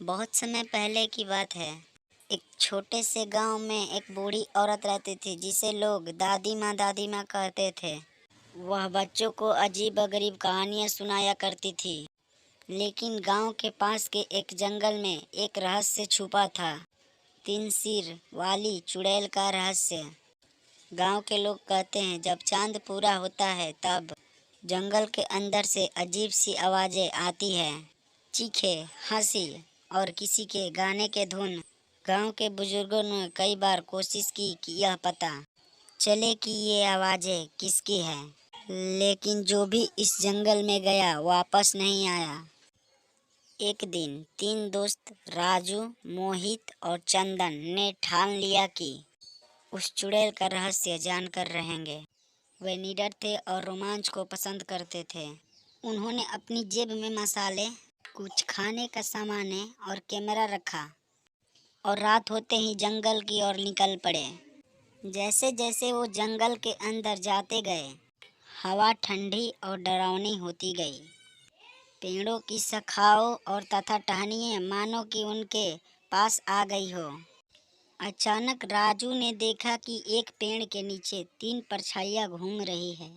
बहुत समय पहले की बात है। एक छोटे से गांव में एक बूढ़ी औरत रहती थी जिसे लोग दादी माँ कहते थे। वह बच्चों को अजीब अगरीब कहानियां सुनाया करती थी। लेकिन गांव के पास के एक जंगल में एक रहस्य छुपा था। 3 सिर वाली चुड़ैल का रहस्य। गांव के लोग कहते हैं जब चांद पूरा होता है तब जंगल के अंदर से अजीब सी आवाजें आती है। चीखे, हंसी और किसी के गाने के धुन। गांव के बुजुर्गों ने कई बार कोशिश की कि यह पता चले कि ये आवाजें किसकी है, लेकिन जो भी इस जंगल में गया वापस नहीं आया। एक दिन 3 दोस्त राजू, मोहित और चंदन ने ठान लिया कि उस चुड़ैल का रहस्य जानकर रहेंगे। वे निडर थे और रोमांच को पसंद करते थे। उन्होंने अपनी जेब में मसाले, कुछ खाने का सामान और कैमरा रखा और रात होते ही जंगल की ओर निकल पड़े। जैसे जैसे वो जंगल के अंदर जाते गए, हवा ठंडी और डरावनी होती गई। पेड़ों की शाखाओं और तथा टहनियाँ मानो कि उनके पास आ गई हो। अचानक राजू ने देखा कि एक पेड़ के नीचे 3 परछाइयाँ घूम रही है।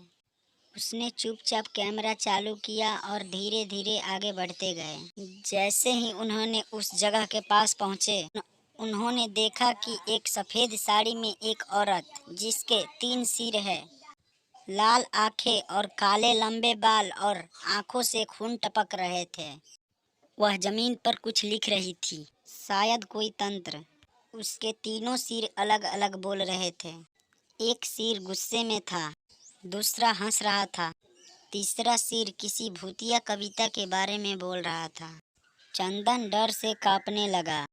उसने चुपचाप कैमरा चालू किया और धीरे धीरे आगे बढ़ते गए। जैसे ही उन्होंने उस जगह के पास पहुंचे, उन्होंने देखा कि एक सफेद साड़ी में एक औरत जिसके 3 सिर है, लाल आंखें और काले लंबे बाल और आंखों से खून टपक रहे थे। वह जमीन पर कुछ लिख रही थी, शायद कोई तंत्र। उसके तीनों सिर अलग अलग बोल रहे थे। एक सिर गुस्से में था, दूसरा हंस रहा था, तीसरा सिर किसी भूतिया कविता के बारे में बोल रहा था। चंदन डर से कांपने लगा।